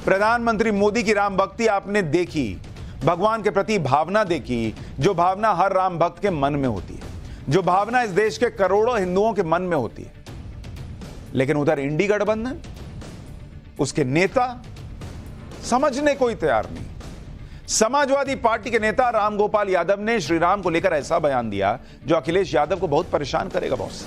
प्रधानमंत्री मोदी की राम भक्ति आपने देखी, भगवान के प्रति भावना देखी, जो भावना हर राम भक्त के मन में होती है, जो भावना इस देश के करोड़ों हिंदुओं के मन में होती है। लेकिन उधर इंडी गठबंधन, उसके नेता समझने को ही तैयार नहीं। समाजवादी पार्टी के नेता राम गोपाल यादव ने श्री राम को लेकर ऐसा बयान दिया जो अखिलेश यादव को बहुत परेशान करेगा बॉस।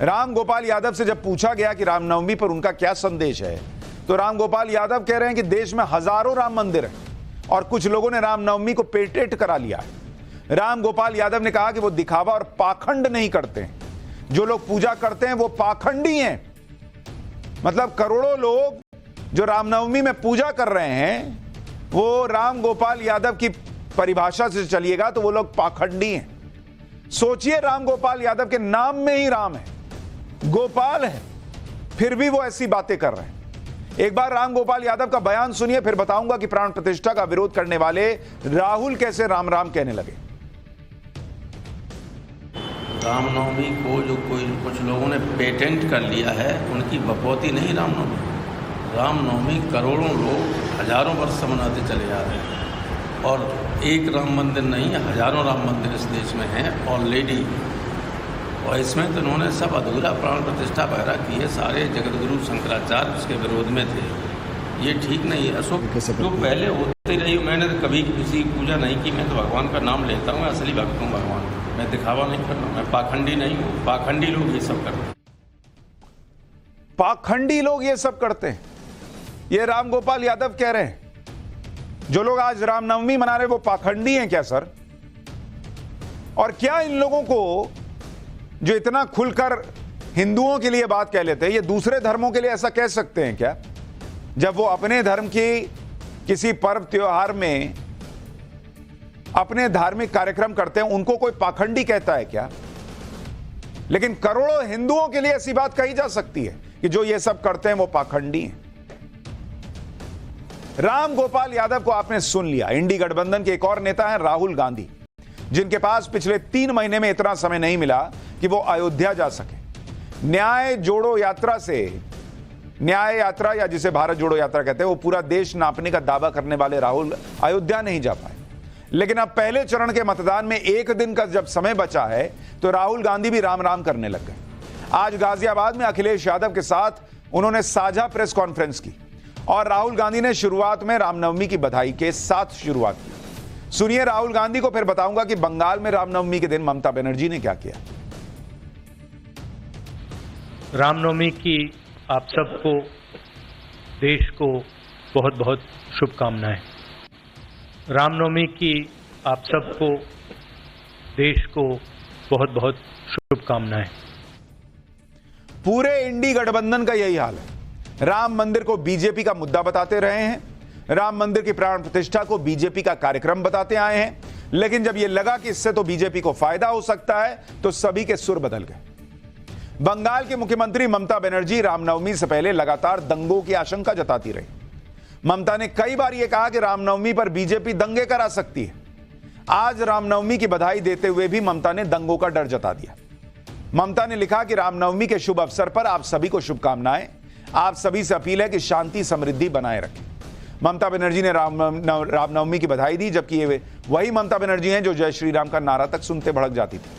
राम गोपाल यादव से जब पूछा गया कि रामनवमी पर उनका क्या संदेश है, तो राम गोपाल यादव कह रहे हैं कि देश में हजारों राम मंदिर हैं और कुछ लोगों ने रामनवमी को पेटेंट करा लिया है। राम गोपाल यादव ने कहा कि वो दिखावा और पाखंड नहीं करते हैं, जो लोग पूजा करते हैं वो पाखंडी हैं। मतलब करोड़ों लोग जो रामनवमी में पूजा कर रहे हैं, वो राम गोपाल यादव की परिभाषा से चलिएगा तो वो लोग पाखंडी हैं। सोचिए, राम गोपाल यादव के नाम में ही राम है, गोपाल है, फिर भी वो ऐसी बातें कर रहे हैं। एक बार राम गोपाल यादव का बयान सुनिए, फिर बताऊंगा कि प्राण प्रतिष्ठा का विरोध करने वाले राहुल कैसे राम राम कहने लगे। रामनवमी को जो कुछ लोगों ने पेटेंट कर लिया है, उनकी बपौती नहीं रामनवमी। रामनवमी करोड़ों लोग हजारों वर्ष से मनाते चले जा रहे हैं और एक राम मंदिर नहीं, हजारों राम मंदिर इस देश में हैं ऑलरेडी। और इसमें तो उन्होंने सब अधूरा प्राण प्रतिष्ठा वगैरह की है। सारे जगतगुरु शंकराचार्य उसके विरोध में थे। ये ठीक नहीं है। अशोक जो पहले होती रही, मैंने तो कभी किसी की पूजा नहीं की। मैं तो भगवान का नाम लेता हूँ, असली भक्त हूँ भगवान। मैं दिखावा नहीं करता, मैं पाखंडी नहीं हूँ। पाखंडी लोग ये सब करते हैं। पाखंडी लोग ये सब करते हैं, ये राम गोपाल यादव कह रहे हैं। जो लोग आज रामनवमी मना रहे वो पाखंडी हैं क्या सर? और क्या इन लोगों को जो इतना खुलकर हिंदुओं के लिए बात कह लेते हैं, ये दूसरे धर्मों के लिए ऐसा कह सकते हैं क्या? जब वो अपने धर्म की किसी पर्व त्योहार में अपने धार्मिक कार्यक्रम करते हैं, उनको कोई पाखंडी कहता है क्या? लेकिन करोड़ों हिंदुओं के लिए ऐसी बात कही जा सकती है कि जो ये सब करते हैं वो पाखंडी हैं। राम गोपाल यादव को आपने सुन लिया। इंडी गठबंधन के एक और नेता हैं राहुल गांधी, जिनके पास पिछले 3 महीने में इतना समय नहीं मिला कि वो अयोध्या जा सके। न्याय जोड़ो यात्रा से, न्याय यात्रा या जिसे भारत जोड़ो यात्रा कहते हैं, वो पूरा देश नापने का दावा करने वाले राहुल अयोध्या नहीं जा पाए। लेकिन अब पहले चरण के मतदान में 1 दिन का जब समय बचा है, तो राहुल गांधी भी राम राम करने लग गए। आज गाजियाबाद में अखिलेश यादव के साथ उन्होंने साझा प्रेस कॉन्फ्रेंस की और राहुल गांधी ने शुरुआत में रामनवमी की बधाई के साथ शुरुआत की। सुनिए राहुल गांधी को, फिर बताऊंगा कि बंगाल में रामनवमी के दिन ममता बनर्जी ने क्या किया। रामनवमी की आप सबको, देश को बहुत बहुत शुभकामनाएं। रामनवमी की आप सबको, देश को बहुत बहुत शुभकामनाएं। पूरे इंडी गठबंधन का यही हाल है। राम मंदिर को बीजेपी का मुद्दा बताते रहे हैं, राम मंदिर की प्राण प्रतिष्ठा को बीजेपी का कार्यक्रम बताते आए हैं, लेकिन जब यह लगा कि इससे तो बीजेपी को फायदा हो सकता है, तो सभी के सुर बदल गए। बंगाल की मुख्यमंत्री ममता बनर्जी रामनवमी से पहले लगातार दंगों की आशंका जताती रही। ममता ने कई बार यह कहा कि रामनवमी पर बीजेपी दंगे करा सकती है। आज रामनवमी की बधाई देते हुए भी ममता ने दंगों का डर जता दिया। ममता ने लिखा कि रामनवमी के शुभ अवसर पर आप सभी को शुभकामनाएं। आप सभी से अपील है कि शांति समृद्धि बनाए रखें। ममता बनर्जी ने रामनवमी की बधाई दी, जबकि ये वही ममता बनर्जी हैं जो जय श्री राम का नारा तक सुनते भड़क जाती थी।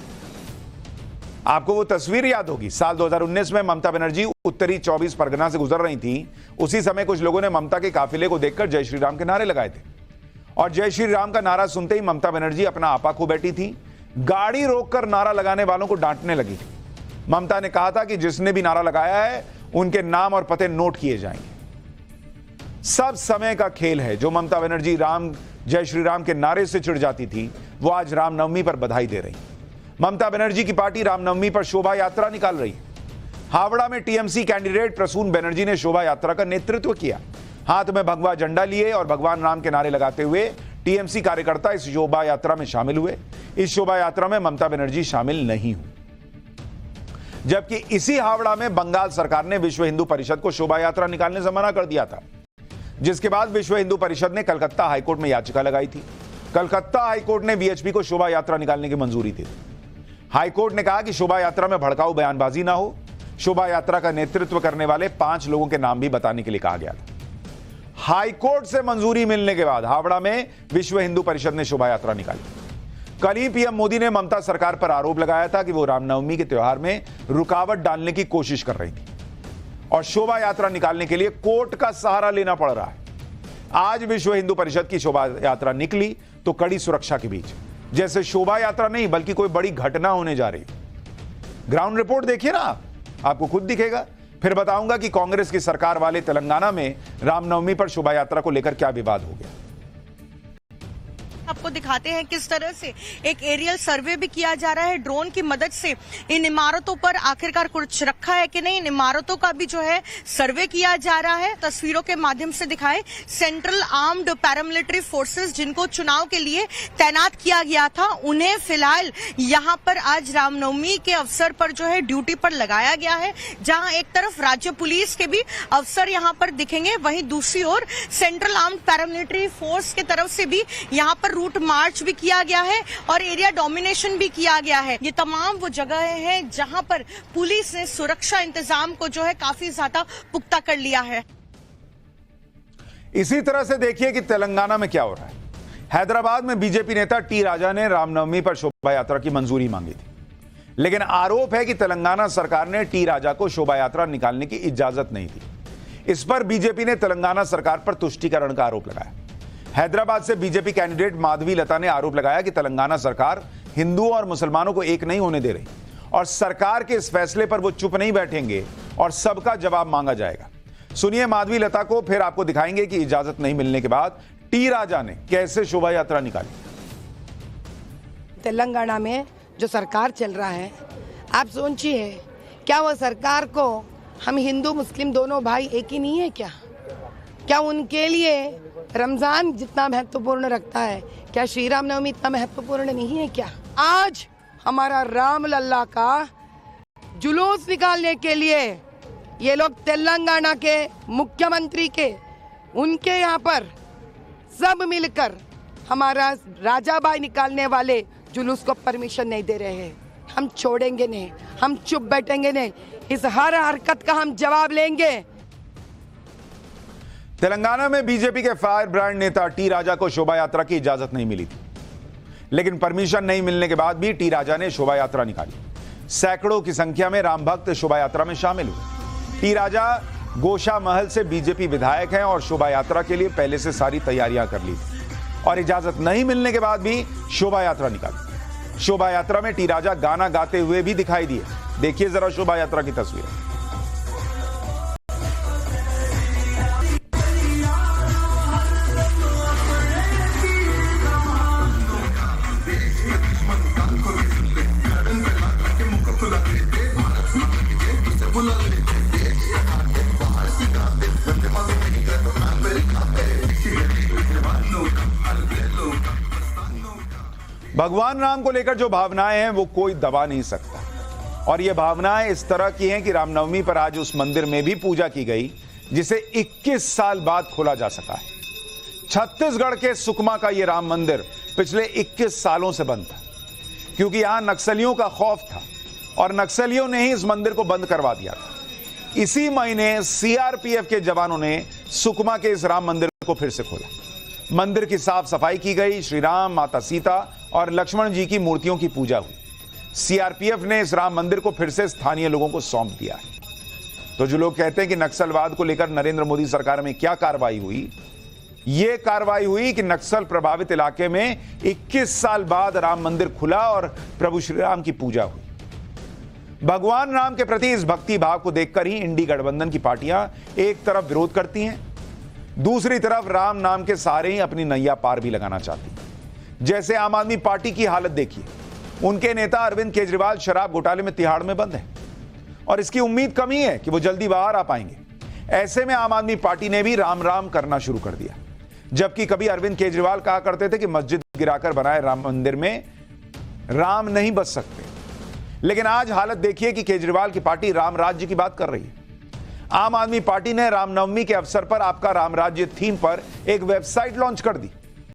आपको वो तस्वीर याद होगी, साल 2019 में ममता बनर्जी उत्तरी 24 परगना से गुजर रही थी। उसी समय कुछ लोगों ने ममता के काफिले को देखकर जय श्री राम के नारे लगाए थे और जय श्री राम का नारा सुनते ही ममता बनर्जी अपना आपा खो बैठी थी। गाड़ी रोककर नारा लगाने वालों को डांटने लगी थी। ममता ने कहा था कि जिसने भी नारा लगाया है उनके नाम और पते नोट किए जाएंगे। सब समय का खेल है। जो ममता बनर्जी राम जय श्री राम के नारे से चिढ़ जाती थी, वो आज रामनवमी पर बधाई दे रही। ममता बनर्जी की पार्टी रामनवमी पर शोभा यात्रा निकाल रही है। हावड़ा में टीएमसी कैंडिडेट प्रसून बनर्जी ने शोभा यात्रा का नेतृत्व किया। हाथ में भगवा झंडा लिए और भगवान राम के नारे लगाते हुए टीएमसी कार्यकर्ता इस शोभा यात्रा में शामिल हुए। इस शोभा यात्रा में ममता बनर्जी शामिल नहीं हुई। जबकि इसी हावड़ा में बंगाल सरकार ने विश्व हिंदू परिषद को शोभा यात्रा निकालने से मना कर दिया था, जिसके बाद विश्व हिंदू परिषद ने कलकत्ता हाईकोर्ट में याचिका लगाई थी। कलकत्ता हाईकोर्ट ने वीएचपी को शोभा यात्रा निकालने की मंजूरी दी। हाईकोर्ट ने कहा कि शोभा यात्रा में भड़काऊ बयानबाजी ना हो। शोभा यात्रा का नेतृत्व करने वाले 5 लोगों के नाम भी बताने के लिए कहा गया था। हाईकोर्ट से मंजूरी मिलने के बाद हावड़ा में विश्व हिंदू परिषद ने शोभा यात्रा निकाली। कल ही पीएम मोदी ने ममता सरकार पर आरोप लगाया था कि वो रामनवमी के त्योहार में रुकावट डालने की कोशिश कर रही थी और शोभा यात्रा निकालने के लिए कोर्ट का सहारा लेना पड़ रहा है। आज विश्व हिंदू परिषद की शोभा यात्रा निकली तो कड़ी सुरक्षा के बीच, जैसे शोभा यात्रा नहीं बल्कि कोई बड़ी घटना होने जा रही। ग्राउंड रिपोर्ट देखिए ना, आपको खुद दिखेगा। फिर बताऊंगा कि कांग्रेस की सरकार वाले तेलंगाना में रामनवमी पर शोभा यात्रा को लेकर क्या विवाद हो गया। आपको दिखाते हैं किस तरह से एक एरियल सर्वे भी किया जा रहा है ड्रोन की मदद से। इन इमारतों पर आखिरकार कुछ रखा है कि नहीं, इन इमारतों का भी जो है सर्वे किया जा रहा है। तस्वीरों के माध्यम से दिखाए सेंट्रल आर्म्ड पैरामिलिट्री फोर्सेस जिनको चुनाव के लिए तैनात किया गया था, उन्हें फिलहाल यहाँ पर आज रामनवमी के अवसर पर जो है ड्यूटी पर लगाया गया है। जहाँ एक तरफ राज्य पुलिस के भी अफसर यहाँ पर दिखेंगे, वहीं दूसरी ओर सेंट्रल आर्म्ड पैरामिलिट्री फोर्स की तरफ से भी यहाँ पर रूट मार्च भी किया गया है और एरिया डोमिनेशन भी किया गया है। ये तमाम वो जगह हैं जहां पर पुलिस ने सुरक्षा इंतजाम को जो है काफी ज्यादा पुख्ता कर लिया है। इसी तरह से देखिए कि तेलंगाना में क्या हो रहा है। हैदराबाद में बीजेपी नेता टी राजा ने रामनवमी पर शोभा यात्रा की मंजूरी मांगी थी, लेकिन आरोप है कि तेलंगाना सरकार ने टी राजा को शोभा यात्रा निकालने की इजाजत नहीं दी। इस पर बीजेपी ने तेलंगाना सरकार पर तुष्टीकरण का आरोप लगाया। हैदराबाद से बीजेपी कैंडिडेट माधवी लता ने आरोप लगाया कि तेलंगाना सरकार हिंदुओं और मुसलमानों को एक नहीं होने दे रही और सरकार के इस फैसले पर वो चुप नहीं बैठेंगे और सबका जवाब मांगा जाएगा। सुनिए माधवी लता को, फिर आपको दिखाएंगे कि इजाजत नहीं मिलने के बाद टी राजा ने कैसे शोभा यात्रा निकाली। तेलंगाना में जो सरकार चल रहा है, आप सोचिए क्या वो सरकार को हम हिंदू मुस्लिम दोनों भाई एक ही नहीं है क्या? क्या उनके लिए रमजान जितना महत्वपूर्ण रखता है, क्या श्री राम नवमी इतना महत्वपूर्ण नहीं है क्या? आज हमारा राम लल्ला का जुलूस निकालने के लिए ये लोग तेलंगाना के मुख्यमंत्री के उनके यहाँ पर सब मिलकर हमारा राजा भाई निकालने वाले जुलूस को परमिशन नहीं दे रहे हैं। हम छोड़ेंगे नहीं, हम चुप बैठेंगे नहीं, इस हर हरकत का हम जवाब लेंगे। तेलंगाना में बीजेपी के फायर ब्रांड नेता टी राजा को शोभा यात्रा की इजाजत नहीं मिली थी, लेकिन परमिशन नहीं मिलने के बाद भी टी राजा ने शोभा यात्रा निकाली। सैकड़ों की संख्या में राम भक्त शोभा यात्रा में शामिल हुए। टी राजा गोशा महल से बीजेपी विधायक हैं और शोभा यात्रा के लिए पहले से सारी तैयारियां कर ली थी और इजाजत नहीं मिलने के बाद भी शोभा यात्रा निकाली। शोभा यात्रा में टी राजा गाना गाते हुए भी दिखाई दिए। देखिए जरा शोभा यात्रा की तस्वीर। भगवान राम को लेकर जो भावनाएं हैं वो कोई दबा नहीं सकता और ये भावनाएं इस तरह की हैं कि रामनवमी पर आज उस मंदिर में भी पूजा की गई जिसे 21 साल बाद खोला जा सका है। छत्तीसगढ़ के सुकमा का ये राम मंदिर पिछले 21 सालों से बंद था क्योंकि यहां नक्सलियों का खौफ था और नक्सलियों ने ही इस मंदिर को बंद करवा दिया था। इसी महीने सीआरपीएफ के जवानों ने सुकमा के इस राम मंदिर को फिर से खोला। मंदिर की साफ सफाई की गई, श्री राम, माता सीता और लक्ष्मण जी की मूर्तियों की पूजा हुई। सीआरपीएफ ने इस राम मंदिर को फिर से स्थानीय लोगों को सौंप दिया है। तो जो लोग कहते हैं कि नक्सलवाद को लेकर नरेंद्र मोदी सरकार में क्या कार्रवाई हुई, यह कार्रवाई हुई कि नक्सल प्रभावित इलाके में 21 साल बाद राम मंदिर खुला और प्रभु श्री राम की पूजा हुई। भगवान राम के प्रति इस भक्ति भाव को देखकर ही इंडी गठबंधन की पार्टियां एक तरफ विरोध करती हैं, दूसरी तरफ राम नाम के सारे ही अपनी नैया पार भी लगाना चाहती हैं। जैसे आम आदमी पार्टी की हालत देखिए, उनके नेता अरविंद केजरीवाल शराब घोटाले में तिहाड़ में बंद है और इसकी उम्मीद कम ही है कि वो जल्दी बाहर आ पाएंगे। ऐसे में आम आदमी पार्टी ने भी राम राम करना शुरू कर दिया, जबकि कभी अरविंद केजरीवाल कहा करते थे कि मस्जिद गिराकर बनाए राम मंदिर में राम नहीं बस सकते, लेकिन आज हालत देखिए कि केजरीवाल की पार्टी राम राज्य की बात कर रही है। आम आदमी पार्टी ने रामनवमी के अवसर पर आपका राम राज्य थीम पर एक वेबसाइट लॉन्च कर दी।